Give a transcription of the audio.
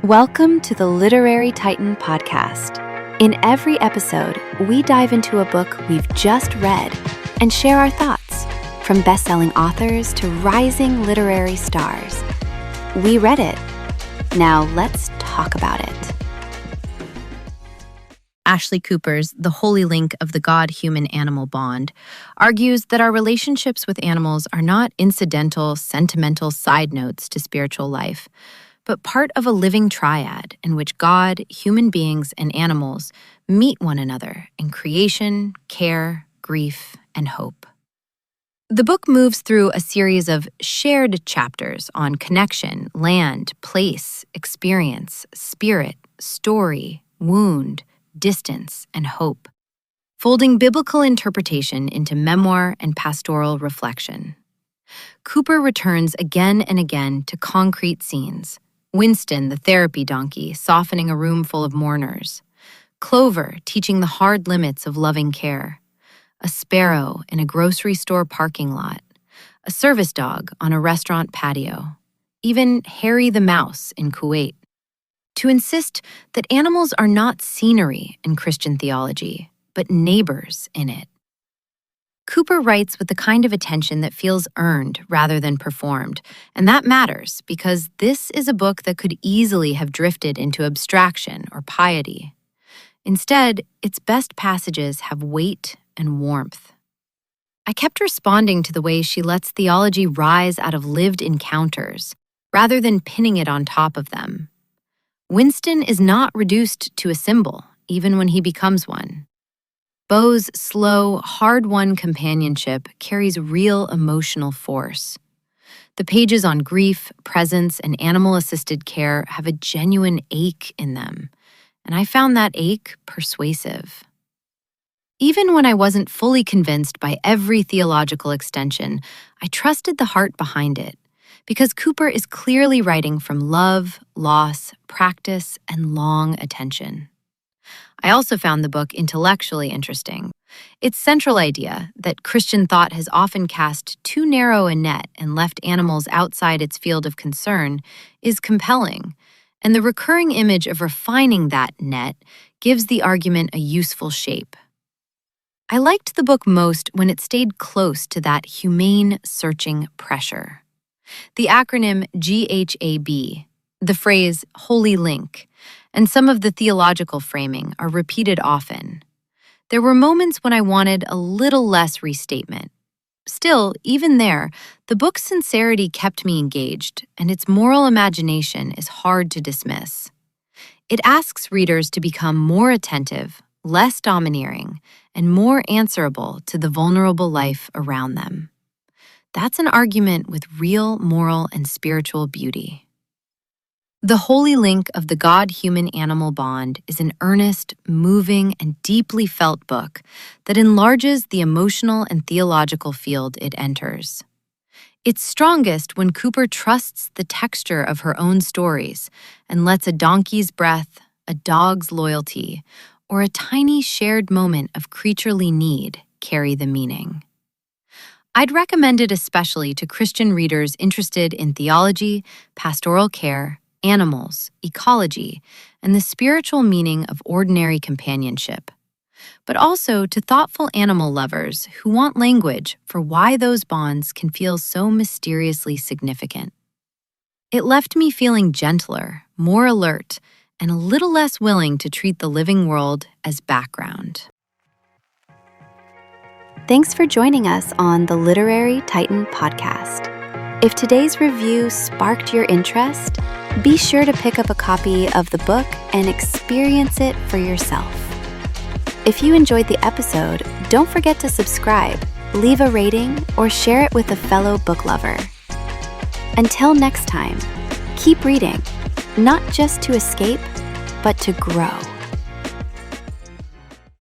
Welcome to the Literary Titan podcast. In every episode, we dive into a book we've just read and share our thoughts, from best-selling authors to rising literary stars. We read it. Now let's talk about it. Ashley Cooper's The Holy Link of the God-Human-Animal Bond argues that our relationships with animals are not incidental, sentimental side notes to spiritual life, but part of a living triad in which God, human beings, and animals meet one another in creation, care, grief, and hope. The book moves through a series of shared chapters on connection, land, place, experience, spirit, story, wound, distance, and hope, folding biblical interpretation into memoir and pastoral reflection. Cooper returns again and again to concrete scenes: Winston, the therapy donkey, softening a room full of mourners; Clover, teaching the hard limits of loving care; a sparrow in a grocery store parking lot; a service dog on a restaurant patio; even Harry the mouse in Kuwait. To insist that animals are not scenery in Christian theology, but neighbors in it. Cooper writes with the kind of attention that feels earned rather than performed, and that matters because this is a book that could easily have drifted into abstraction or piety. Instead, its best passages have weight and warmth. I kept responding to the way she lets theology rise out of lived encounters, rather than pinning it on top of them. Winston is not reduced to a symbol, even when he becomes one. Beau's slow, hard-won companionship carries real emotional force. The pages on grief, presence, and animal-assisted care have a genuine ache in them, and I found that ache persuasive. Even when I wasn't fully convinced by every theological extension, I trusted the heart behind it, because Cooper is clearly writing from love, loss, practice, and long attention. I also found the book intellectually interesting. Its central idea, that Christian thought has often cast too narrow a net and left animals outside its field of concern, is compelling, and the recurring image of refining that net gives the argument a useful shape. I liked the book most when it stayed close to that humane, searching pressure. The acronym GHAB, the phrase Holy Link, and some of the theological framing are repeated often. There were moments when I wanted a little less restatement. Still, even there, the book's sincerity kept me engaged, and its moral imagination is hard to dismiss. It asks readers to become more attentive, less domineering, and more answerable to the vulnerable life around them. That's an argument with real moral and spiritual beauty. The Holy Link of the God-Human-Animal Bond is an earnest, moving, and deeply felt book that enlarges the emotional and theological field it enters. It's strongest when Cooper trusts the texture of her own stories and lets a donkey's breath, a dog's loyalty, or a tiny shared moment of creaturely need carry the meaning. I'd recommend it especially to Christian readers interested in theology, pastoral care, animals, ecology, and the spiritual meaning of ordinary companionship, but also to thoughtful animal lovers who want language for why those bonds can feel so mysteriously significant. It left me feeling gentler, more alert, and a little less willing to treat the living world as background. Thanks for joining us on the Literary Titan podcast. If today's review sparked your interest, be sure to pick up a copy of the book and experience it for yourself. If you enjoyed the episode, don't forget to subscribe, leave a rating, or share it with a fellow book lover. Until next time, keep reading, not just to escape, but to grow.